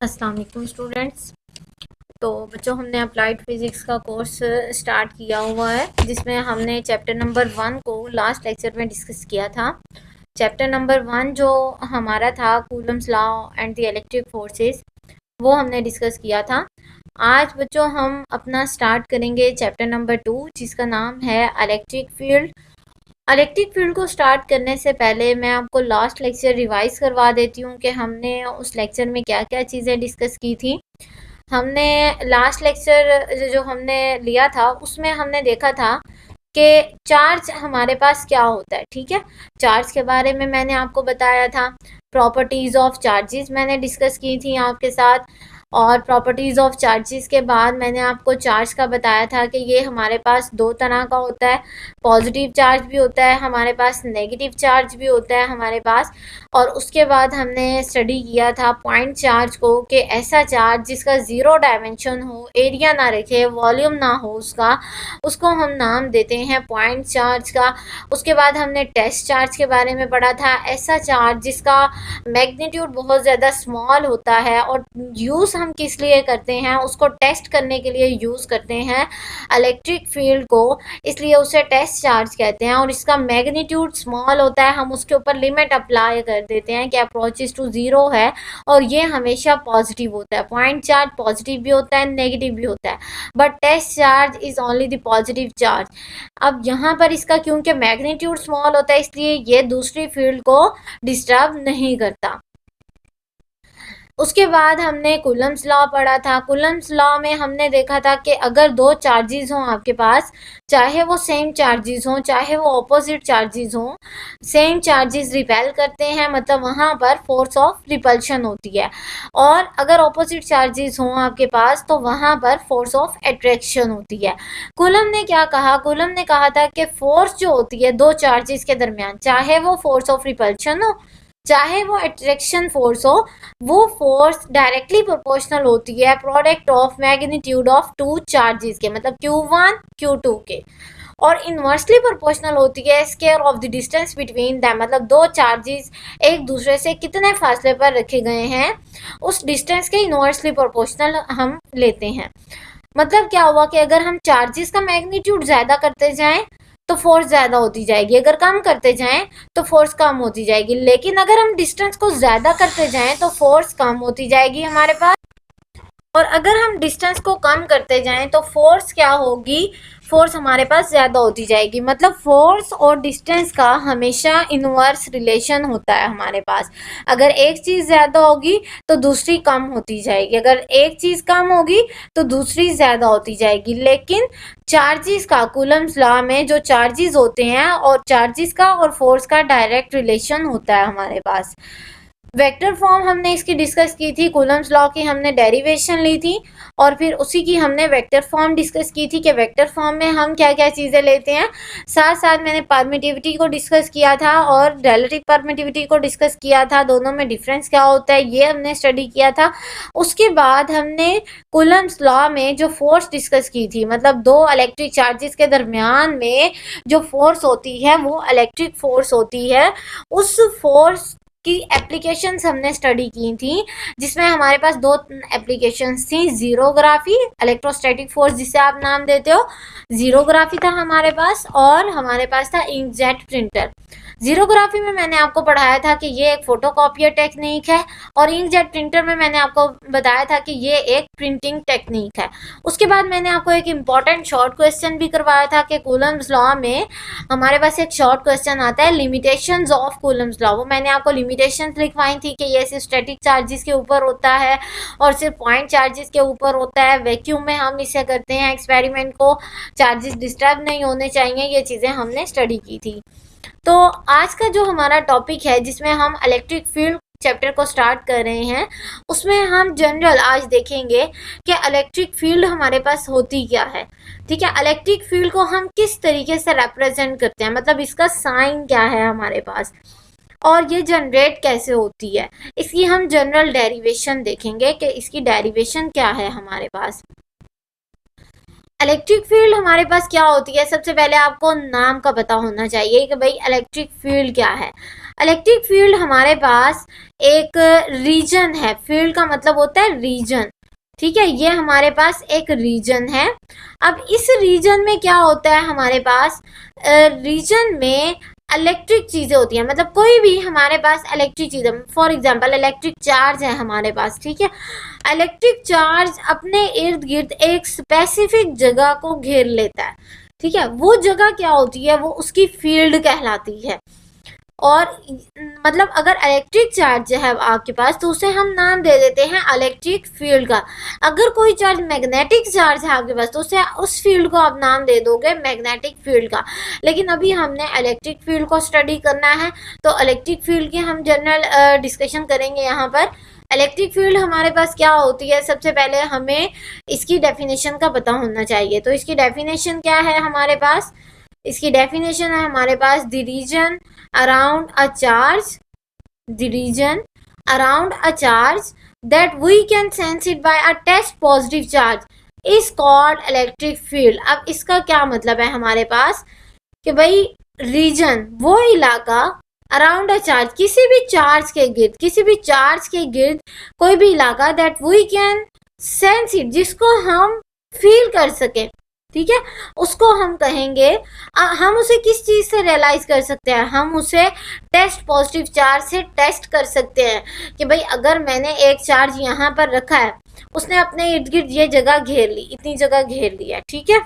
अस्सलाम वालेकुम स्टूडेंट्स। तो बच्चों, हमने अप्लाइड फिज़िक्स का कोर्स स्टार्ट किया हुआ है, जिसमें हमने चैप्टर नंबर 1 को लास्ट लेक्चर में डिस्कस किया था। चैप्टर नंबर 1 जो हमारा था Coulomb's law and the electric forces, वो हमने डिस्कस किया था। आज बच्चों हम अपना स्टार्ट करेंगे चैप्टर नंबर 2, जिसका नाम है इलेक्ट्रिक फील्ड। इलेक्ट्रिक फील्ड को स्टार्ट करने से पहले मैं आपको लास्ट लेक्चर रिवाइज करवा देती हूँ कि हमने उस लेक्चर में क्या क्या चीज़ें डिस्कस की थी। हमने लास्ट लेक्चर जो हमने लिया था उसमें हमने देखा था कि चार्ज हमारे पास क्या होता है। ठीक है, चार्ज के बारे में मैंने आपको बताया था। प्रॉपर्टीज़ ऑफ चार्जेस मैंने डिस्कस की थी आपके साथ, और प्रॉपर्टीज़ ऑफ चार्जेस के बाद मैंने आपको चार्ज का बताया था कि ये हमारे पास दो तरह का होता है। पॉजिटिव चार्ज भी होता है हमारे पास, नेगेटिव चार्ज भी होता है हमारे पास। और उसके बाद हमने स्टडी किया था पॉइंट चार्ज को, कि ऐसा चार्ज जिसका ज़ीरो डायमेंशन हो, एरिया ना रखे, वॉल्यूम ना हो उसको हम नाम देते हैं पॉइंट चार्ज का। उसके बाद हमने टेस्ट चार्ज के बारे में पढ़ा था, ऐसा चार्ज जिसका मैग्नीट्यूड बहुत ज़्यादा स्मॉल होता है और यूज़ हम किस लिए करते हैं, उसको टेस्ट करने के लिए यूज़ करते हैं इलेक्ट्रिक फील्ड को, इसलिए उसे टेस्ट चार्ज कहते हैं। और इसका मैग्नीट्यूड स्मॉल होता है, हम उसके ऊपर लिमिट अप्लाई कर देते हैं कि अप्रोचेस टू ज़ीरो है, और ये हमेशा पॉजिटिव होता है। पॉइंट चार्ज पॉजिटिव भी होता है, नेगेटिव भी होता है, but test charge is only the positive charge. अब यहाँ पर इसका क्योंकि मैग्नीट्यूड स्मॉल होता है, इसलिए ये दूसरी फील्ड को डिस्टर्ब नहीं करता। उसके बाद हमने कूलम्स लॉ पढ़ा था। कूलम्स लॉ में हमने देखा था कि अगर दो चार्जेस हों आपके पास, चाहे वो सेम चार्जेस हों चाहे वो ऑपोजिट चार्जेस हों, सेम चार्जेस रिपेल करते हैं, मतलब वहाँ पर फोर्स ऑफ रिपल्शन होती है। और अगर ऑपोजिट चार्जेस हों आपके पास तो वहाँ पर फोर्स ऑफ अट्रैक्शन होती है। कूलम ने क्या कहा? कूलम ने कहा था कि फोर्स जो होती है दो चार्जेस के दरमियान, चाहे वो फोर्स ऑफ रिपल्शन हो चाहे वो अट्रैक्शन फोर्स हो, वो फोर्स डायरेक्टली प्रोपोर्शनल होती है product of magnitude of two charges के, मतलब Q1 Q2 के, और इन्वर्सली प्रोपोर्शनल होती है square of the distance between them, मतलब दो चार्जेस एक दूसरे से कितने फासले पर रखे गए हैं उस डिस्टेंस के इन्वर्सली प्रोपोर्शनल हम लेते हैं। मतलब क्या हुआ कि अगर हम चार्जेस का मैग्नीट्यूड ज़्यादा करते जाएं तो फोर्स ज़्यादा होती जाएगी, अगर कम करते जाएं तो फोर्स कम होती जाएगी। लेकिन अगर हम डिस्टेंस को ज़्यादा करते जाएं तो फोर्स कम होती जाएगी हमारे पास, और अगर हम डिस्टेंस को कम करते जाएं तो फोर्स क्या होगी? फोर्स हमारे पास ज़्यादा होती जाएगी। मतलब फोर्स और डिस्टेंस का हमेशा इनवर्स रिलेशन होता है हमारे पास। अगर एक चीज़ ज़्यादा होगी तो दूसरी कम होती जाएगी, अगर एक चीज़ कम होगी तो दूसरी ज़्यादा होती जाएगी। लेकिन चार्जेस का, कूलम्स लॉ में जो चार्जेस होते हैं और चार्जेस का और फोर्स का डायरेक्ट रिलेशन होता है हमारे पास। वेक्टर फॉर्म हमने इसकी डिस्कस की थी, कूलम्स लॉ की हमने डेरिवेशन ली थी, और फिर उसी की हमने वेक्टर फॉर्म डिस्कस की थी कि वेक्टर फॉर्म में हम क्या क्या चीज़ें लेते हैं। साथ साथ मैंने परमिटिविटी को डिस्कस किया था और रिलेटिव परमिटिविटी को डिस्कस किया था, दोनों में डिफरेंस क्या होता है ये हमने स्टडी किया था। उसके बाद हमने कूलम्स लॉ में जो फोर्स डिस्कस की थी, मतलब दो इलेक्ट्रिक चार्जेस के दरमियान में जो फोर्स होती है वो इलेक्ट्रिक फोर्स होती है। उस फोर्स की एप्लीकेशंस हमने स्टडी की थी, जिसमें हमारे पास दो एप्लीकेशंस थी, जीरोग्राफी, इलेक्ट्रोस्टैटिक फोर्स जिसे आप नाम देते हो, जीरोग्राफी था हमारे पास, और हमारे पास था इंकजेट प्रिंटर। जीरोग्राफी में मैंने आपको पढ़ाया था कि ये एक फोटोकॉपियर टेक्निक है, और इंकजेट प्रिंटर में मैंने आपको बताया था कि ये एक प्रिंटिंग टेक्निक है। उसके बाद मैंने आपको एक इम्पॉर्टेंट शॉर्ट क्वेश्चन भी करवाया था कि कूलम्स लॉ में हमारे पास एक शॉर्ट क्वेश्चन आता है लिमिटेशंस ऑफ कूलम्स लॉ। वो मैंने आपको लिमिटेशंस लिखवाई थी कि ये सिर्फ स्टैटिक चार्जेस के ऊपर होता है और सिर्फ पॉइंट चार्जेस के ऊपर होता है, वैक्यूम में हम इसे करते हैं एक्सपेरिमेंट को, चार्जेस डिस्टर्ब नहीं होने चाहिए, ये चीज़ें हमने स्टडी की थी। तो आज का जो हमारा टॉपिक है जिसमें हम इलेक्ट्रिक फील्ड चैप्टर को स्टार्ट कर रहे हैं, उसमें हम जनरल आज देखेंगे कि इलेक्ट्रिक फील्ड हमारे पास होती क्या है। ठीक है, इलेक्ट्रिक फील्ड को हम किस तरीके से रिप्रेजेंट करते हैं, मतलब इसका साइन क्या है हमारे पास, और ये जनरेट कैसे होती है। इसकी हम जनरल डेरिवेशन देखेंगे कि इसकी डेरिवेशन क्या है हमारे पास। इलेक्ट्रिक फील्ड हमारे पास क्या होती है, सबसे पहले आपको नाम का पता होना चाहिए कि भाई इलेक्ट्रिक फील्ड क्या है। इलेक्ट्रिक फील्ड हमारे पास एक रीजन है, फील्ड का मतलब होता है रीजन, ठीक है, ये हमारे पास एक रीजन है। अब इस रीजन में क्या होता है, हमारे पास रीजन में इलेक्ट्रिक चीजें होती हैं, मतलब कोई भी हमारे पास इलेक्ट्रिक चीजें, फॉर एग्जांपल इलेक्ट्रिक चार्ज है हमारे पास, ठीक है, इलेक्ट्रिक चार्ज अपने इर्द गिर्द एक स्पेसिफिक जगह को घेर लेता है, ठीक है, वो जगह क्या होती है, वो उसकी फील्ड कहलाती है। और मतलब अगर इलेक्ट्रिक चार्ज है आपके पास तो उसे हम नाम दे देते हैं इलेक्ट्रिक फील्ड का। अगर कोई चार्ज मैग्नेटिक चार्ज है आपके पास तो उसे उस फील्ड को आप नाम दे दोगे मैग्नेटिक फील्ड का। लेकिन अभी हमने इलेक्ट्रिक फील्ड को स्टडी करना है तो इलेक्ट्रिक फील्ड की हम जनरल डिस्कशन करेंगे यहाँ पर। इलेक्ट्रिक फील्ड हमारे पास क्या होती है, सबसे पहले हमें इसकी डेफिनेशन का पता होना चाहिए। तो इसकी डेफिनेशन क्या है हमारे पास, इसकी डेफिनेशन है हमारे पास the region around a charge, the region around a charge that we can sense it by a test positive charge is called electric field। अब इसका क्या मतलब है हमारे पास कि भाई रीजन वो इलाका अराउंड अ चार्ज, किसी भी चार्ज के गिर्द, किसी भी चार्ज के गिर्द कोई भी इलाका that we can sense it, जिसको हम फील कर सके, ठीक है, उसको हम कहेंगे। हम उसे किस चीज से रियलाइज कर सकते हैं, हम उसे टेस्ट पॉजिटिव चार्ज से टेस्ट कर सकते हैं कि भाई अगर मैंने एक चार्ज यहाँ पर रखा है, उसने अपने इर्द गिर्द ये जगह घेर ली, इतनी जगह घेर लिया, ठीक है,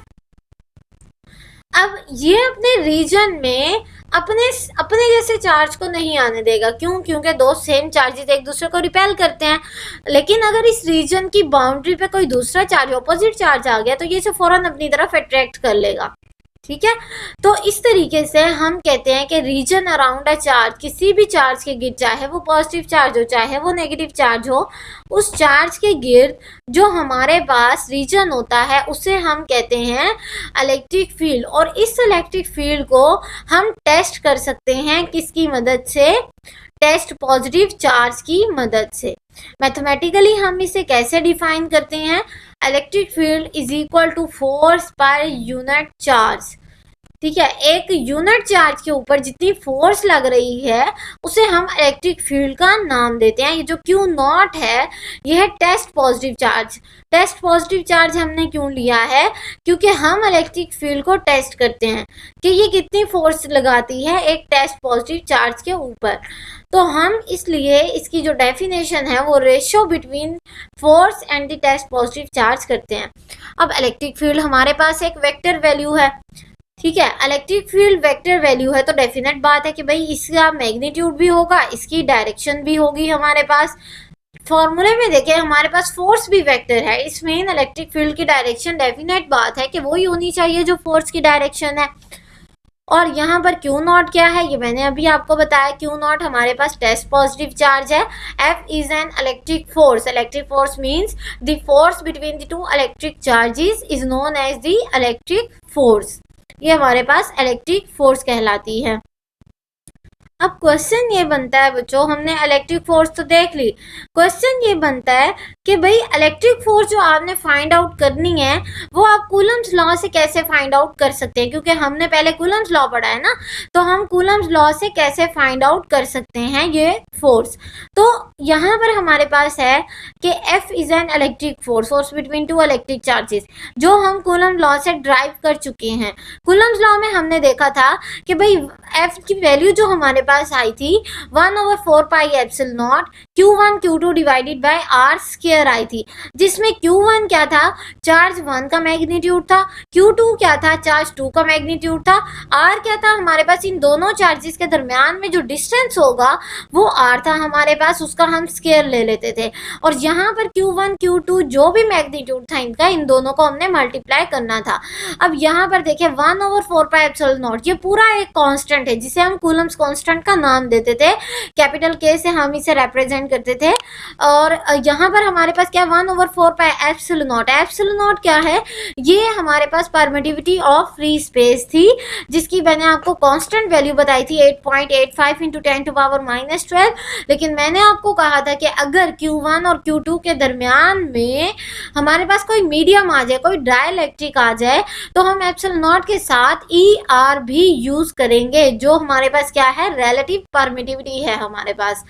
अब ये अपने रीजन में अपने जैसे चार्ज को नहीं आने देगा। क्यों? क्योंकि दो सेम चार्जेस एक दूसरे को रिपेल करते हैं। लेकिन अगर इस रीजन की बाउंड्री पे कोई दूसरा चार्ज, ऑपोजिट चार्ज आ गया तो ये इसे फौरन अपनी तरफ अट्रैक्ट कर लेगा, ठीक है। तो इस तरीके से हम कहते हैं कि रीजन अराउंड अ चार्ज, किसी भी चार्ज के गिर्द, चाहे वो पॉजिटिव चार्ज हो चाहे वो नेगेटिव चार्ज हो, उस चार्ज के गिर्द जो हमारे पास रीजन होता है उसे हम कहते हैं इलेक्ट्रिक फील्ड। और इस इलेक्ट्रिक फील्ड को हम टेस्ट कर सकते हैं किसकी मदद से, टेस्ट पॉजिटिव चार्ज की मदद से। मैथमेटिकली हम इसे कैसे डिफाइन करते हैं, electric field is equal to force per unit charge, ठीक है, एक यूनिट चार्ज के ऊपर जितनी फोर्स लग रही है उसे हम इलेक्ट्रिक फील्ड का नाम देते हैं। ये जो क्यू नॉट है यह है test positive charge. Test positive charge हमने क्यों लिया है, क्योंकि हम इलेक्ट्रिक फील्ड को टेस्ट करते हैं कि ये कितनी फोर्स लगाती है एक टेस्ट पॉजिटिव चार्ज के ऊपर। तो हम इसलिए इसकी जो डेफिनेशन है वो ratio between force and the test positive charge करते हैं। अब इलेक्ट्रिक फील्ड हमारे पास एक वेक्टर वैल्यू है, ठीक है, इलेक्ट्रिक फील्ड वेक्टर वैल्यू है तो डेफिनेट बात है कि भाई इसका मैग्नीट्यूड भी होगा, इसकी डायरेक्शन भी होगी। हमारे पास फॉर्मूले में देखें हमारे पास फोर्स भी वेक्टर है, इसमें इलेक्ट्रिक फील्ड की डायरेक्शन डेफिनेट बात है कि वही होनी चाहिए जो फोर्स की डायरेक्शन है। और यहाँ पर क्यू नॉट क्या है ये मैंने अभी आपको बताया। क्यू नॉट हमारे पास टेस्ट पॉजिटिव चार्ज है। F is an electric force. Electric force means the force between the two electric charges is known as the electric force. ये हमारे पास इलेक्ट्रिक फोर्स कहलाती है। अब क्वेश्चन ये बनता है बच्चों, हमने इलेक्ट्रिक फोर्स तो देख ली, क्वेश्चन ये बनता है कि भाई इलेक्ट्रिक फोर्स जो आपने फाइंड आउट करनी है वो आप कूलम्स लॉ से कैसे फाइंड आउट कर सकते हैं, क्योंकि हमने पहले कूलम्स लॉ पढ़ा है ना, तो हम कूलम्स लॉ से कैसे फाइंड आउट कर सकते हैं ये फोर्स। तो यहाँ पर हमारे पास है कि F is an electric force, force between two electric charges, जो हम कूलम लॉ से ड्राइव कर चुके हैं। कूलम्स लॉ में हमने देखा था कि भाई F की वैल्यू जो हमारे पास आई थी 1/4 pi epsilon nought Q1 Q2 divided by R square आई थी, जिसमें Q1 क्या था, चार्ज 1 का मैग्नीट्यूड था, Q2 क्या था, चार्ज 2 का मैग्नीट्यूड था, R क्या था हमारे पास, इन दोनों चार्जेस के दरमियान में जो डिस्टेंस होगा वो R था हमारे पास, उसका हम स्क्वायर ले लेते थे। और यहाँ पर Q1 Q2 जो भी मैग्नीट्यूड था इनका, इन दोनों को हमने मल्टीप्लाई करना था। अब यहाँ पर देखिए 1/4 पाई एप्सिलॉन नॉट ये पूरा एक कांस्टेंट है जिसे हम कूलम्स कांस्टेंट का नाम देते थे, कैपिटल K से हम इसे रिप्रेजेंट करते थे। और यहाँ पर हमारे पास क्या 1/4 pi epsilon not, epsilon not क्या है, ये हमारे पास परमिटिविटी ऑफ फ्री स्पेस थी जिसकी मैंने आपको कांस्टेंट वैल्यू बताई थी 8.85 × 10⁻⁻12। लेकिन मैंने आपको कहा था कि अगर Q1 और Q2 के दरमियान में हमारे पास कोई मीडियम आ जाए, कोई डाइलेक्ट्रिक आ जाए, तो हम एप्सिलॉन नॉट के साथ ER भी यूज करेंगे, जो हमारे पास क्या है, रिलेटिव परमिटिविटी है हमारे पास।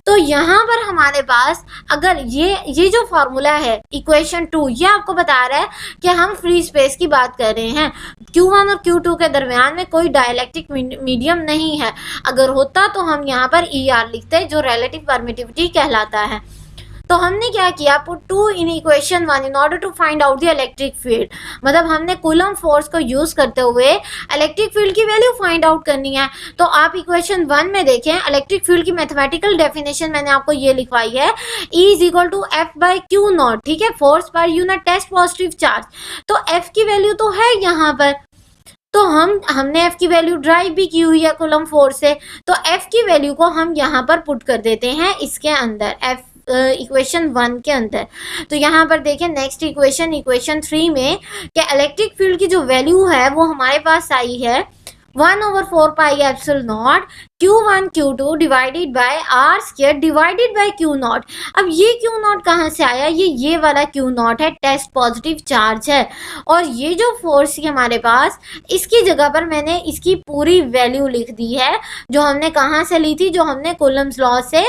तो यहाँ पर हमारे पास अगर ये जो फॉर्मूला है इक्वेशन 2, ये आपको बता रहा है कि हम फ्री स्पेस की बात कर रहे हैं, Q1 और Q2 के दरमियान में कोई डायलैक्टिक मीडियम नहीं है। अगर होता तो हम यहाँ पर ER लिखते जो रिलेटिव परमिटिविटी कहलाता है। तो हमने क्या किया, put 2 in equation 1 in order to find out the electric field. मतलब हमने कूलम फोर्स को यूज करते हुए इलेक्ट्रिक फील्ड की वैल्यू फाइंड आउट करनी है। तो आप इक्वेशन 1 में देखें, इलेक्ट्रिक फील्ड की मैथमेटिकल डेफिनेशन मैंने आपको ये लिखवाई है, E is equal to F by Q not, ठीक है, force per unit test positive charge. तो एफ की वैल्यू तो है यहाँ पर, तो हमने एफ की वैल्यू ड्राइव भी की हुई है कूलम फोर्स से, तो एफ की वैल्यू को हम यहाँ पर पुट कर देते हैं इसके अंदर, एफ इक्वेशन 1 के अंदर। तो यहाँ पर देखें नेक्स्ट इक्वेशन 3 में कि इलेक्ट्रिक फील्ड की जो वैल्यू है वो हमारे पास आई है 1/4 pi epsilon nought Q1 Q2 divided by R square divided by Q not. अब ये Q नॉट कहाँ से आया, ये वाला Q नॉट है, टेस्ट पॉजिटिव चार्ज है। और ये जो फोर्स है हमारे पास, इसकी जगह पर मैंने इसकी पूरी वैल्यू लिख दी है, जो हमने कहाँ से ली थी, जो हमने कूलम्स लॉ से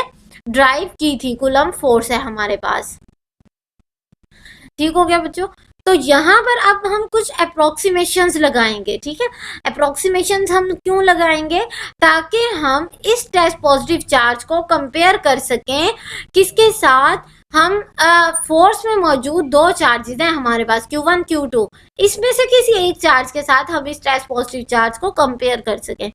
ड्राइव की थी, कूलम फोर्स है हमारे पास। ठीक हो गया बच्चों। तो यहाँ पर अब हम कुछ अप्रोक्सीमेशंस लगाएंगे, ठीक है। अप्रोक्सीमेशंस हम क्यों लगाएंगे, ताकि हम इस टेस्ट पॉजिटिव चार्ज को कंपेयर कर सकें किसके साथ, हम फोर्स में मौजूद दो चार्जेस हैं हमारे पास Q1 Q2, इसमें से किसी एक चार्ज के साथ हम इस टेस्ट पॉजिटिव चार्ज को कंपेयर कर सकें।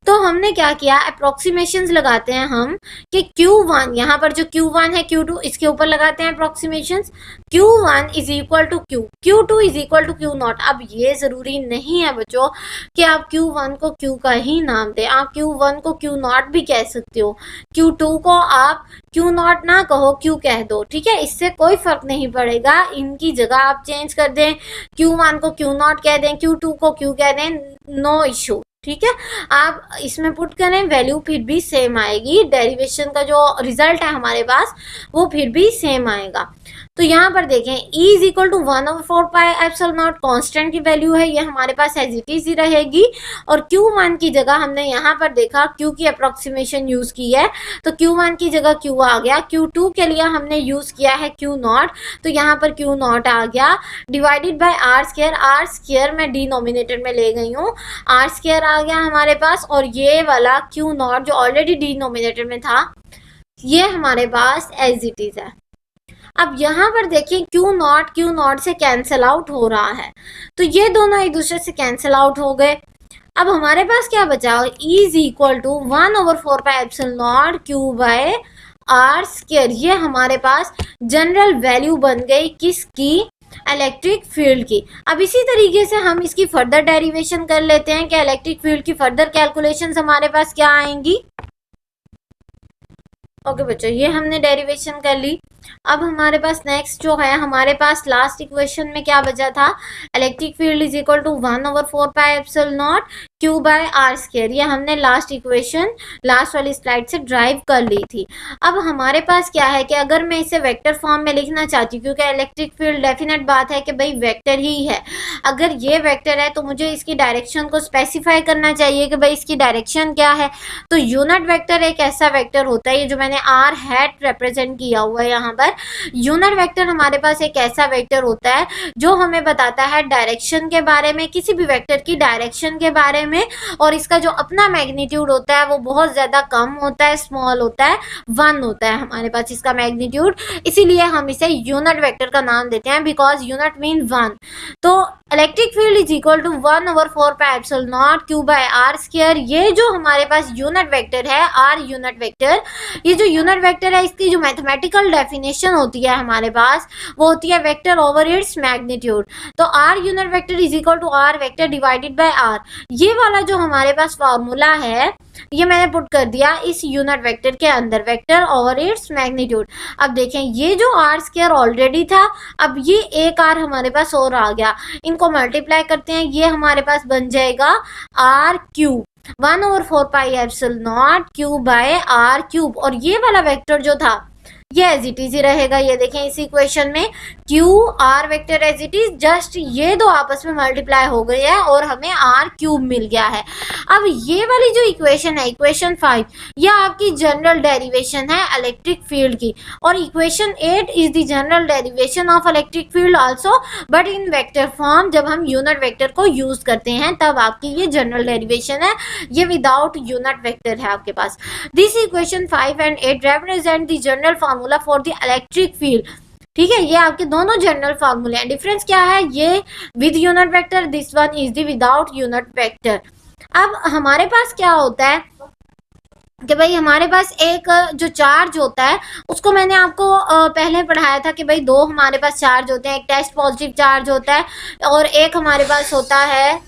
तो हमने क्या किया, अप्रोक्सीमेशंस लगाते हैं हम कि Q1, यहाँ पर जो Q1 है Q2 इसके ऊपर लगाते हैं approximations. Q1 is equal to Q, Q2 is equal to Q not. अब ये ज़रूरी नहीं है बच्चों कि आप Q1 को Q का ही नाम दें, आप Q1 को Q नॉट भी कह सकते हो, Q2 को आप Q नॉट ना कहो, Q कह दो, ठीक है, इससे कोई फर्क नहीं पड़ेगा। इनकी जगह आप चेंज कर दें, Q1 को Q नॉट कह दें, Q2 को Q कह दें, नो इशू, ठीक है। आप इसमें पुट करें, वैल्यू फिर भी सेम आएगी, डेरिवेशन का जो रिजल्ट है हमारे पास वो फिर भी सेम आएगा। तो यहाँ पर देखें E is equal to 1/4 pi epsilon not, constant की वैल्यू है, ये हमारे पास एज इट इज ही रहेगी। और Q1 की जगह हमने यहाँ पर देखा Q की अप्रोक्सीमेशन यूज की है, तो Q1 की जगह Q आ गया। Q2 के लिए हमने यूज किया है Q नॉट, तो यहाँ पर Q नॉट आ गया, डिवाइडेड बाय R स्क्वायर मैं डिनोमिनेटर में ले गई हूँ, R स्क्वायर आ गया हमारे पास। और ये वाला Q नॉट जो ऑलरेडी डिनोमिनेटर में था, ये हमारे पास एज इट इज है। अब यहाँ पर देखिए Q नॉट से कैंसिल आउट हो रहा है, तो ये दोनों एक दूसरे से कैंसिल आउट हो गए। अब हमारे पास क्या बचा, E is equal to 1/4 pi epsilon not Q by R square. ये हमारे पास जनरल वैल्यू बन गई किसकी, इलेक्ट्रिक फील्ड की। अब इसी तरीके से हम इसकी फर्दर डेरिवेशन कर लेते हैं कि इलेक्ट्रिक फील्ड की फर्दर कैलकुलेशंस हमारे पास क्या आएंगी। ओके बच्चों, ये हमने डेरिवेशन कर ली। अब हमारे पास नेक्स्ट जो है, हमारे पास लास्ट इक्वेशन में क्या बचा था, electric field is equal to 1/4 pi epsilon not Q by R square. ये हमने लास्ट इक्वेशन लास्ट वाली स्लाइड से ड्राइव कर ली थी। अब हमारे पास क्या है कि अगर मैं इसे वेक्टर फॉर्म में लिखना चाहती हूँ, क्योंकि इलेक्ट्रिक फील्ड डेफिनेट बात है कि भाई वेक्टर ही है, अगर ये वेक्टर है तो मुझे इसकी डायरेक्शन को स्पेसिफाई करना चाहिए कि भाई इसकी डायरेक्शन क्या है। तो यूनिट वेक्टर एक ऐसा वेक्टर होता है, ये जो मैंने R हैट रिप्रेजेंट किया हुआ है यहाँ पर, यूनिट वेक्टर हमारे पास एक ऐसा वेक्टर होता है जो हमें बताता है डायरेक्शन के बारे में, किसी भी वेक्टर की डायरेक्शन के बारे में, और इसका जो अपना मैग्नीट्यूड होता है वो बहुत ज्यादा कम होता है, स्मॉल होता है, 1 होता है हमारे पास इसका मैग्नीट्यूड। इसीलिए हम इसे यूनिट वेक्टर का नाम देते हैं, बिकॉज यूनिट मीन 1। तो electric field is equal to 1/4 pi epsilon not Q by R square. ये जो हमारे पास यूनिट वेक्टर है, R यूनिट वेक्टर, ये जो यूनिट वेक्टर है इसकी जो मैथमेटिकल डेफिनेशन होती है हमारे पास वो होती है वेक्टर ओवर इट्स मैग्नीट्यूड। तो R unit vector is equal to R vector divided by R। ये वाला जो हमारे पास फॉर्मूला है ये मैंने पुट कर दिया इस यूनिट वेक्टर के अंदर, वेक्टर ओवर इट्स मैग्नीट्यूड। अब देखें ये जो R स्क्वायर ऑलरेडी था, अब ये एक R हमारे पास और आ गया, इनको मल्टीप्लाई करते हैं, ये हमारे पास बन जाएगा R cube, 1/4 pi epsilon not Q by R cube. और ये वाला वेक्टर जो था ये एज इट इज ही रहेगा। ये देखें इस इक्वेशन में Q R vector as it is, just ये दो आपस में मल्टीप्लाई हो गए हैं और हमें आर क्यूब मिल गया है। अब ये वाली जो इक्वेशन है, इक्वेशन 5, यह आपकी जनरल डेरिवेशन है इलेक्ट्रिक फील्ड की, और equation 8 is the general derivation of electric field also, but in vector form. जब हम यूनिट वेक्टर को यूज करते हैं तब आपकी ये जनरल डेरिवेशन है, ये विदाउट यूनिट वेक्टर है आपके पास। This equation 5 and 8 represent the general formula for the electric field। ठीक है, ये आपके दोनों जनरल फार्मूले हैं। डिफरेंस क्या है, ये with unit vector, this one is the without unit vector. अब हमारे पास क्या होता है कि भाई हमारे पास एक जो चार्ज होता है उसको मैंने आपको पहले पढ़ाया था कि भाई दो हमारे पास चार्ज होते हैं, एक टेस्ट पॉजिटिव चार्ज होता है और एक हमारे पास होता है,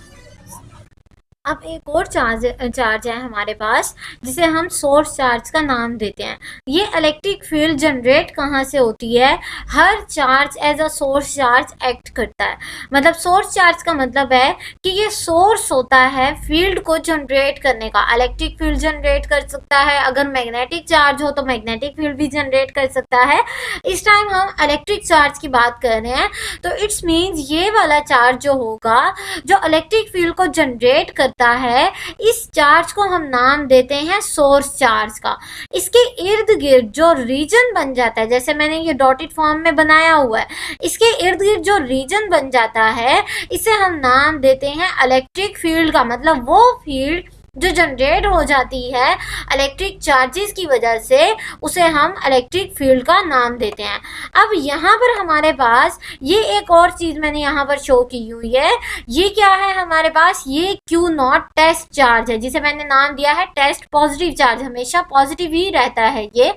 अब एक और चार्ज है हमारे पास जिसे हम सोर्स चार्ज का नाम देते हैं। ये इलेक्ट्रिक फील्ड जनरेट कहाँ से होती है, हर charge as a source charge act करता है। मतलब सोर्स चार्ज का मतलब है कि ये सोर्स होता है फील्ड को जनरेट करने का। इलेक्ट्रिक फील्ड जनरेट कर सकता है, अगर मैग्नेटिक चार्ज हो तो मैग्नेटिक फील्ड भी जनरेट कर सकता है। इस टाइम हम इलेक्ट्रिक चार्ज की बात कर रहे हैं, तो इट्स मीन्स ये वाला चार्ज जो होगा जो इलेक्ट्रिक फील्ड को जनरेट करता है, इस चार्ज को हम नाम देते हैं सोर्स चार्ज का। इसके इर्द गिर्द जो रीजन बन जाता है, जैसे मैंने ये डॉटेड फॉर्म में बनाया हुआ है, इसके इर्द गिर्द जो रीजन बन जाता है इसे हम नाम देते हैं इलेक्ट्रिक फील्ड का। मतलब वो फील्ड जो जनरेट हो जाती है इलेक्ट्रिक चार्जेस की वजह से, उसे हम इलेक्ट्रिक फील्ड का नाम देते हैं। अब यहाँ पर हमारे पास ये एक और चीज़ मैंने यहाँ पर शो की हुई है, ये क्या है हमारे पास, ये क्यू नॉट टेस्ट चार्ज है जिसे मैंने नाम दिया है टेस्ट पॉजिटिव चार्ज। हमेशा पॉजिटिव ही रहता है ये,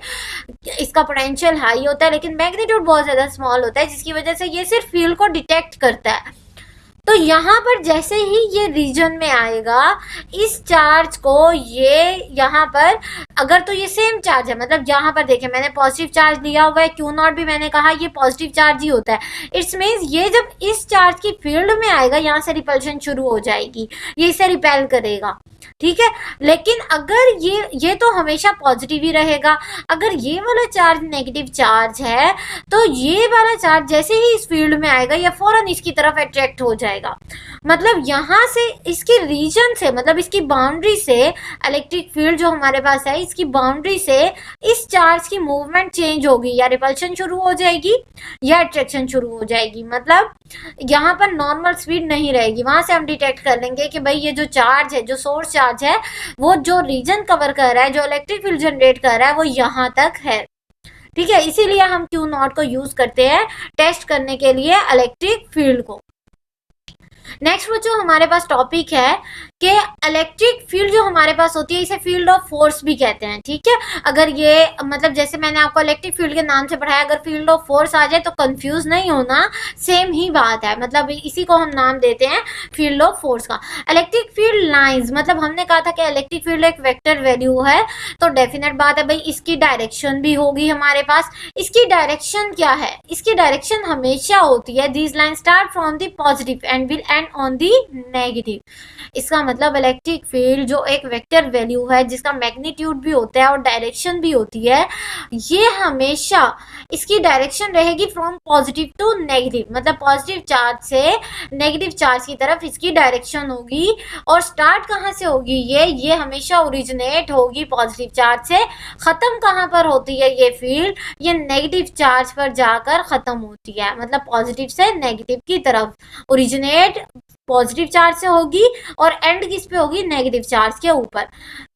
इसका पोटेंशियल हाई होता है लेकिन मैग्नीट्यूड बहुत ज़्यादा स्मॉल होता है, जिसकी वजह से ये सिर्फ फील्ड को डिटेक्ट करता है। तो यहाँ पर जैसे ही ये रीजन में आएगा, इस चार्ज को ये यहाँ पर, अगर तो ये सेम चार्ज है, मतलब यहाँ पर देखें मैंने पॉजिटिव चार्ज लिया हुआ है, क्यू नॉट भी मैंने कहा ये पॉजिटिव चार्ज ही होता है। इट्स मीन्स ये जब इस चार्ज की फील्ड में आएगा यहाँ से रिपल्शन शुरू हो जाएगी, ये इसे रिपेल करेगा। ठीक है, लेकिन अगर ये तो हमेशा पॉजिटिव ही रहेगा। अगर ये वाला चार्ज नेगेटिव चार्ज है तो ये वाला चार्ज जैसे ही इस फील्ड में आएगा या फौरन इसकी तरफ अट्रैक्ट हो जाएगा। मतलब यहाँ से इसके रीजन से, मतलब इसकी बाउंड्री से, इलेक्ट्रिक फील्ड जो हमारे पास है इसकी बाउंड्री से इस चार्ज की मूवमेंट चेंज होगी, या रिपल्शन शुरू हो जाएगी या अट्रैक्शन शुरू हो जाएगी। मतलब यहाँ पर नॉर्मल स्पीड नहीं रहेगी। वहां से हम डिटेक्ट कर लेंगे कि भाई ये जो चार्ज है, जो सोर्स चार्ज है, वो जो रीजन कवर कर रहा है, जो इलेक्ट्रिक फील्ड जनरेट कर रहा है, वो यहाँ तक है। ठीक है, इसीलिए हम क्यू नॉट को यूज करते हैं टेस्ट करने के लिए इलेक्ट्रिक फील्ड को। नेक्स्ट वो जो हमारे पास टॉपिक है कि इलेक्ट्रिक फील्ड जो हमारे पास होती है इसे फील्ड ऑफ फोर्स भी कहते हैं। ठीक है, अगर ये मतलब जैसे मैंने आपको इलेक्ट्रिक फील्ड के नाम से पढ़ाया, अगर फील्ड ऑफ फोर्स आ जाए तो कंफ्यूज नहीं होना, सेम ही बात है। मतलब इसी को हम नाम देते हैं फील्ड ऑफ फोर्स का। इलेक्ट्रिक फील्ड लाइंस, मतलब हमने कहा था कि इलेक्ट्रिक फील्ड एक वेक्टर वैल्यू है, तो डेफिनेट बात है भाई इसकी डायरेक्शन भी होगी हमारे पास। इसकी डायरेक्शन क्या है, इसकी डायरेक्शन हमेशा होती है these line start from the positive and will and on the negative. इसका मतलब इलेक्ट्रिक फील्ड जो एक वेक्टर वैल्यू है जिसका मैग्नीट्यूड भी होता है और डायरेक्शन भी होती है, ये हमेशा इसकी डायरेक्शन रहेगी फ्रॉम पॉजिटिव टू नेगेटिव। मतलब पॉजिटिव चार्ज से नेगेटिव चार्ज की तरफ इसकी डायरेक्शन होगी। और स्टार्ट कहाँ से होगी, ये हमेशा ओरिजिनेट होगी पॉजिटिव चार्ज से। खत्म कहाँ पर होती है ये फील्ड, ये नेगेटिव चार्ज पर जाकर खत्म होती है। मतलब पॉजिटिव से नेगेटिव की तरफ ओरिजिनेट पॉजिटिव चार्ज से होगी और एंड किस पे होगी, नेगेटिव चार्ज के ऊपर।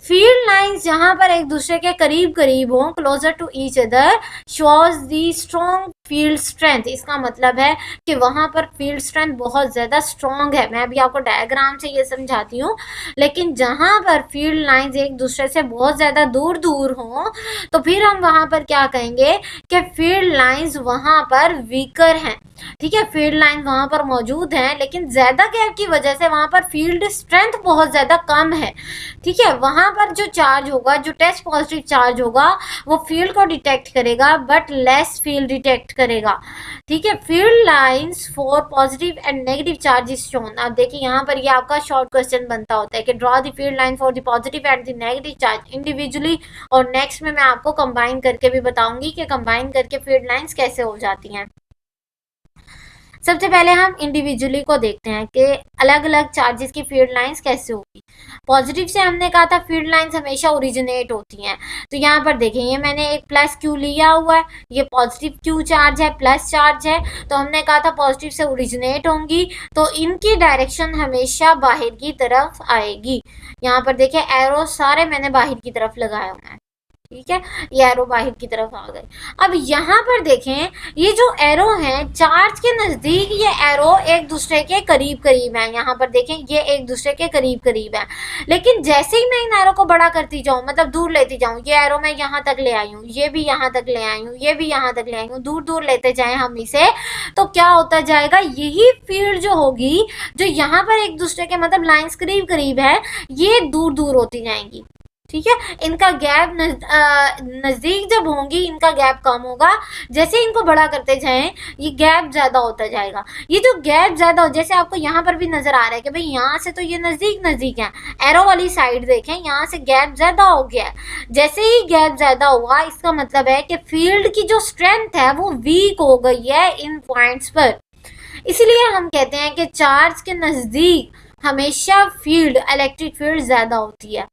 फील्ड लाइंस जहां पर एक दूसरे के करीब करीब हों, closer to each other, shows the strong field strength. इसका मतलब है कि वहां पर फील्ड स्ट्रेंथ बहुत ज़्यादा स्ट्रॉन्ग है। मैं अभी आपको डायग्राम से ये समझाती हूँ। लेकिन जहां पर फील्ड लाइंस एक दूसरे से बहुत ज़्यादा दूर दूर हों, तो फिर हम वहां पर क्या कहेंगे कि फील्ड लाइंस वहां पर वीकर हैं। ठीक है, फील्ड लाइन वहां पर मौजूद है, लेकिन ज्यादा गैप की वजह से वहां पर फील्ड स्ट्रेंथ बहुत ज्यादा कम है। ठीक है, वहां पर जो चार्ज होगा, जो टेस्ट पॉजिटिव चार्ज होगा, वो फील्ड को डिटेक्ट करेगा बट लेस फील्ड डिटेक्ट करेगा। ठीक है, field lines for positive and negative charges shown. आप देखिए यहाँ पर ये आपका शॉर्ट क्वेश्चन बनता होता है कि draw the field line for the positive and the negative charge individually, और नेक्स्ट में मैं आपको कंबाइन करके भी बताऊंगी कि कंबाइन करके फील्ड लाइंस कैसे हो जाती हैं। सबसे पहले हम इंडिविजुअली को देखते हैं कि अलग अलग चार्जेस की फील्ड लाइंस कैसे होगी। पॉजिटिव से हमने कहा था फील्ड लाइंस हमेशा ओरिजिनेट होती हैं, तो यहाँ पर देखें ये मैंने एक प्लस क्यू लिया हुआ है, ये पॉजिटिव क्यू चार्ज है, प्लस चार्ज है, तो हमने कहा था पॉजिटिव से ओरिजिनेट होंगी, तो इनकी डायरेक्शन हमेशा बाहर की तरफ आएगी। यहाँ पर देखें एरो सारे मैंने बाहर की तरफ लगाए हुए हैं। ठीक है, ये एरो बाहर की तरफ आ गए। अब यहाँ पर देखें ये जो एरो हैं चार्ज के नजदीक, ये एरो एक दूसरे के करीब करीब हैं। यहाँ पर देखें ये एक दूसरे के करीब करीब हैं, लेकिन जैसे ही मैं इन एरो को बड़ा करती जाऊँ, मतलब दूर लेती जाऊँ, ये एरो मैं यहाँ तक ले आई हूँ, ये भी यहाँ तक ले आई हूँ, ये भी यहाँ तक ले आई हूँ, दूर दूर लेते जाए हम इसे, तो क्या होता जाएगा, यही फील्ड जो होगी, जो यहाँ पर एक दूसरे के मतलब लाइन्स करीब करीब है, ये दूर दूर होती जाएंगी। ठीक है, इनका गैप नजदीक जब होंगी इनका गैप कम होगा, जैसे इनको बड़ा करते जाएं ये गैप ज्यादा होता जाएगा। ये जो गैप ज्यादा हो, जैसे आपको यहाँ पर भी नजर आ रहा है कि भाई यहाँ से तो ये नजदीक नजदीक है, एरो वाली साइड देखें यहाँ से गैप ज्यादा हो गया है। जैसे ही गैप ज्यादा हुआ इसका मतलब है कि फील्ड की जो स्ट्रेंथ है वो वीक हो गई है इन पॉइंट्स पर। इसलिए हम कहते हैं कि चार्ज के नजदीक हमेशा फील्ड, इलेक्ट्रिक फील्ड ज्यादा होती है।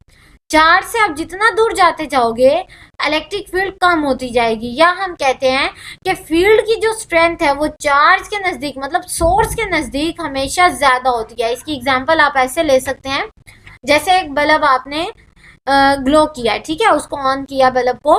चार्ज से आप जितना दूर जाते जाओगे इलेक्ट्रिक फील्ड कम होती जाएगी, या हम कहते हैं कि फील्ड की जो स्ट्रेंथ है वो चार्ज के नजदीक मतलब सोर्स के नजदीक हमेशा ज्यादा होती है। इसकी एग्जांपल आप ऐसे ले सकते हैं, जैसे एक बल्ब आपने ग्लो किया है, ठीक है, उसको ऑन किया बल्ब को,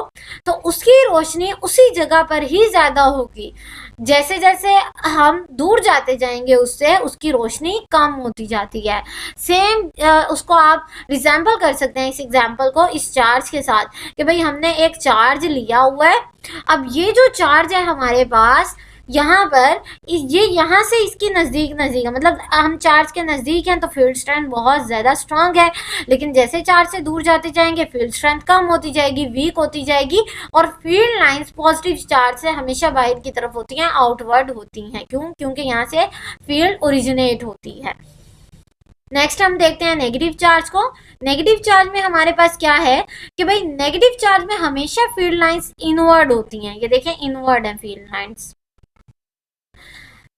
तो उसकी रोशनी उसी जगह पर ही ज्यादा होगी। जैसे जैसे हम दूर जाते जाएंगे उससे उसकी रोशनी कम होती जाती है। सेम उसको आप रिजेंबल कर सकते हैं इस एग्जांपल को इस चार्ज के साथ कि भाई हमने एक चार्ज लिया हुआ है, अब ये जो चार्ज है हमारे पास यहाँ पर ये यहाँ से इसकी नज़दीक नज़दीक है, मतलब हम चार्ज के नज़दीक हैं तो फील्ड स्ट्रेंथ बहुत ज़्यादा स्ट्रांग है, लेकिन जैसे चार्ज से दूर जाते जाएंगे फील्ड स्ट्रेंथ कम होती जाएगी, वीक होती जाएगी, और फील्ड लाइंस पॉजिटिव चार्ज से हमेशा बाहर की तरफ होती हैं, आउटवर्ड होती हैं। क्यों? क्योंकि यहाँ से फील्ड ओरिजिनेट होती है। नेक्स्ट हम देखते हैं नेगेटिव चार्ज को। नेगेटिव चार्ज में हमारे पास क्या है कि भाई नेगेटिव चार्ज में हमेशा फील्ड लाइंस इनवर्ड होती हैं। ये देखें इनवर्ड है फील्ड लाइंस।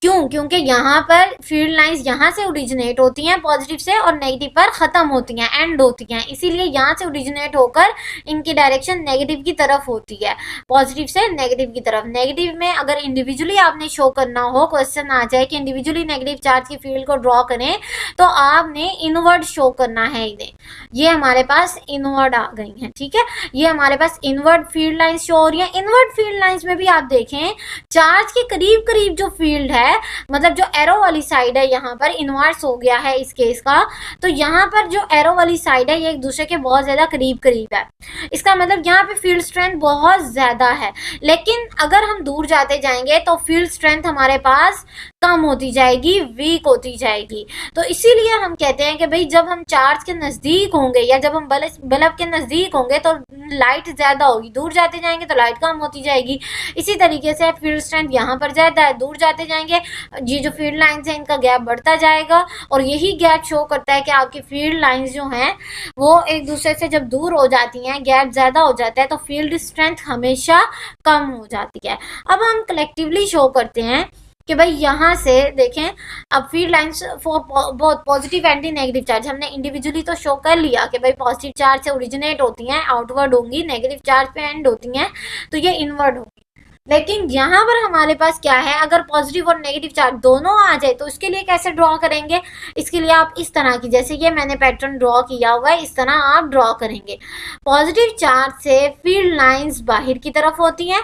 क्यों? क्योंकि यहाँ पर फील्ड लाइंस यहाँ से ओरिजिनेट होती हैं पॉजिटिव से और नेगेटिव पर ख़त्म होती हैं, एंड होती हैं, इसीलिए यहाँ से ओरिजिनेट होकर इनकी डायरेक्शन नेगेटिव की तरफ होती है, पॉजिटिव से नेगेटिव की तरफ। नेगेटिव में अगर इंडिविजुअली आपने शो करना हो, क्वेश्चन आ जाए कि इंडिविजुअली नेगेटिव चार्ज की फील्ड को ड्रॉ करें, तो आपने इनवर्ड शो करना है इन्हें। ये हमारे पास इनवर्ड आ गई हैं, ठीक है, ये हमारे पास इनवर्ड फील्ड लाइन्स शो हो रही है। इनवर्ड फील्ड लाइन्स में भी आप देखें चार्ज के करीब करीब जो फील्ड है, मतलब जो एरो वाली साइड है यहाँ पर इनवर्स हो गया है इस केस का, तो यहाँ पर जो एरो वाली साइड है ये एक दूसरे के बहुत ज्यादा करीब करीब है। इसका मतलब यहाँ पे फील्ड स्ट्रेंथ बहुत ज्यादा है, लेकिन अगर हम दूर जाते जाएंगे तो फील्ड स्ट्रेंथ हमारे पास कम होती जाएगी, वीक होती जाएगी। तो इसीलिए हम कहते हैं कि भाई जब हम चार्ज के नज़दीक होंगे या जब हम बल्ब के नज़दीक होंगे तो लाइट ज़्यादा होगी, दूर जाते जाएंगे तो लाइट कम होती जाएगी। इसी तरीके से फील्ड स्ट्रेंथ यहाँ पर ज़्यादा है, दूर जाते जाएंगे ये जो फील्ड लाइन्स हैं इनका गैप बढ़ता जाएगा, और यही गैप शो करता है कि आपकी फील्ड लाइन्स जो हैं वो एक दूसरे से जब दूर हो जाती हैं, गैप ज़्यादा हो जाता है, तो फील्ड स्ट्रेंथ हमेशा कम हो जाती है। अब हम कलेक्टिवली शो करते हैं कि भाई यहाँ से देखें, अब फील्ड लाइंस फॉर बहुत पॉजिटिव एंटी नेगेटिव चार्ज हमने इंडिविजुअली तो शो कर लिया कि भाई पॉजिटिव चार्ज से ओरिजिनेट होती हैं, आउटवर्ड होंगी, नेगेटिव चार्ज पे एंड होती हैं, तो ये इनवर्ड होगी। लेकिन यहाँ पर हमारे पास क्या है, अगर पॉजिटिव और नेगेटिव चार्ज दोनों आ जाए तो इसके लिए कैसे ड्रॉ करेंगे? इसके लिए आप इस तरह की, जैसे ये मैंने पैटर्न ड्रॉ किया हुआ है, इस तरह आप ड्रॉ करेंगे। पॉजिटिव चार्ज से फील्ड लाइंस बाहर की तरफ होती हैं,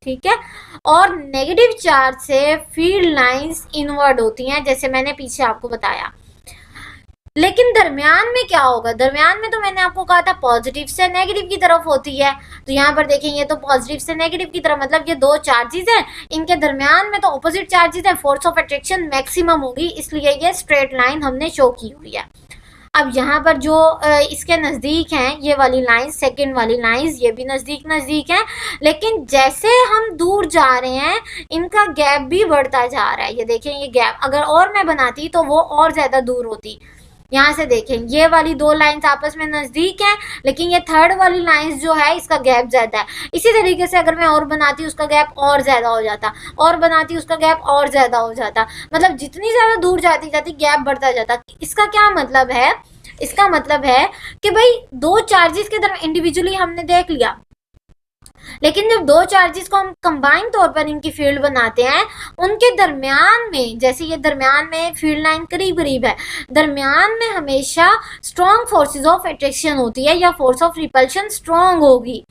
ठीक है, और नेगेटिव चार्ज से फील्ड लाइंस इनवर्ड होती हैं, जैसे मैंने पीछे आपको बताया। लेकिन दरमियान में क्या होगा, दरमियान में तो मैंने आपको कहा था पॉजिटिव से नेगेटिव की तरफ होती है। तो यहाँ पर देखें ये तो पॉजिटिव से नेगेटिव की तरफ, मतलब ये दो चार्जेस हैं, इनके दरमियान में तो ऑपोजिट चार्जेस हैं, फोर्स ऑफ अट्रैक्शन मैक्सिमम होगी, इसलिए ये स्ट्रेट लाइन हमने शो की हुई है। अब यहाँ पर जो इसके नज़दीक हैं ये वाली लाइंस, सेकंड वाली लाइंस, ये भी नज़दीक नज़दीक हैं, लेकिन जैसे हम दूर जा रहे हैं इनका गैप भी बढ़ता जा रहा है। ये देखें ये गैप अगर और मैं बनाती तो वो और ज़्यादा दूर होती। यहाँ से देखें ये वाली दो लाइंस आपस में नज़दीक हैं, लेकिन ये थर्ड वाली लाइंस जो है इसका गैप ज़्यादा है। इसी तरीके से अगर मैं और बनाती उसका गैप और ज़्यादा हो जाता, और बनाती उसका गैप और ज़्यादा हो जाता, मतलब जितनी ज़्यादा दूर जाती जाती गैप बढ़ता जाता। इसका क्या मतलब है, इसका मतलब है कि भाई दो चार्जेस के दरमियान इंडिविजुअली हमने देख लिया, लेकिन जब दो चार्जेस को हम कंबाइन तौर पर इनकी फील्ड बनाते हैं, उनके दरमियान में, जैसे ये दरमियान में फील्ड लाइन करीब करीब है, दरमियान में हमेशा स्ट्रॉन्ग फोर्सेस ऑफ अट्रैक्शन होती है या फोर्स ऑफ रिपल्शन स्ट्रॉन्ग होगी,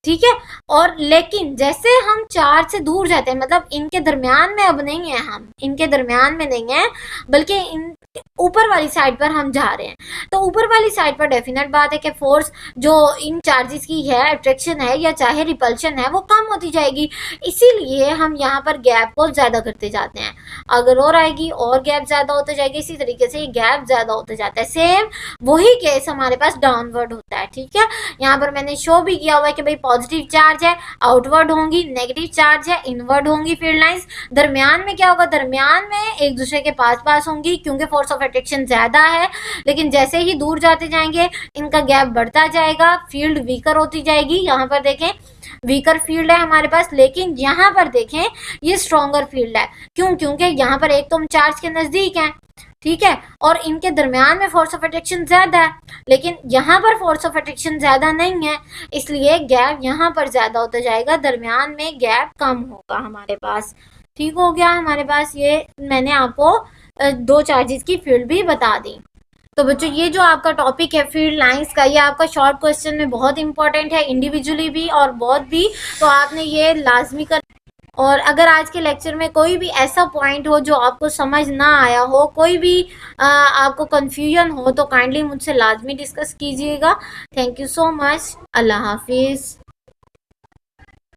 ठीक है। और लेकिन जैसे हम चार्ज से दूर जाते हैं, मतलब इनके दरमियान में अब नहीं है, हम इनके दरमियान में नहीं है, बल्कि इन ऊपर वाली साइड पर हम जा रहे हैं, तो ऊपर वाली साइड पर डेफिनेट बात है कि फोर्स जो इन चार्जेस की है, अट्रैक्शन है या चाहे रिपल्शन है, वो कम होती जाएगी। इसीलिए हम यहाँ पर गैप को ज़्यादा करते जाते हैं, अगर और आएगी और गैप ज़्यादा होते जाएगी, इसी तरीके से ये गैप ज़्यादा होते जाता है। सेम वही केस हमारे पास डाउनवर्ड होता है, ठीक है। यहाँ पर मैंने शो भी किया हुआ है कि भाई पॉजिटिव चार्ज है आउटवर्ड होंगी, नेगेटिव चार्ज है इनवर्ड होंगी फील्ड लाइंस। दरमियान में क्या होगा, दरमियान में एक दूसरे के पास पास होंगी क्योंकि फोर्स ऑफ अट्रैक्शन ज़्यादा है, लेकिन जैसे ही दूर जाते जाएंगे इनका गैप बढ़ता जाएगा, फील्ड वीकर होती जाएगी। यहाँ पर देखें वीकर फील्ड है हमारे पास, लेकिन यहाँ पर देखें ये स्ट्रॉन्गर फील्ड है। क्यों, क्योंकि यहाँ पर एक तो हम चार्ज के नज़दीक हैं, ठीक है, और इनके दरमियान में फोर्स ऑफ अट्रैक्शन ज़्यादा है, लेकिन यहाँ पर फोर्स ऑफ अट्रैक्शन ज़्यादा नहीं है, इसलिए गैप यहाँ पर ज़्यादा होता जाएगा, दरमियान में गैप कम होगा हमारे पास। ठीक हो गया हमारे पास, ये मैंने आपको दो चार्जेस की फील्ड भी बता दी। तो बच्चों ये जो आपका टॉपिक है फील्ड लाइंस का, ये आपका शॉर्ट क्वेश्चन में बहुत इंपॉर्टेंट है, इंडिविजुअली भी और बहुत भी, तो आपने ये लाजमी कर। और अगर आज के लेक्चर में कोई भी ऐसा पॉइंट हो जो आपको समझ ना आया हो, कोई भी आपको कंफ्यूजन हो, तो काइंडली मुझसे लाजमी डिस्कस कीजिएगा। थैंक यू सो मच, अल्लाह हाफिज़।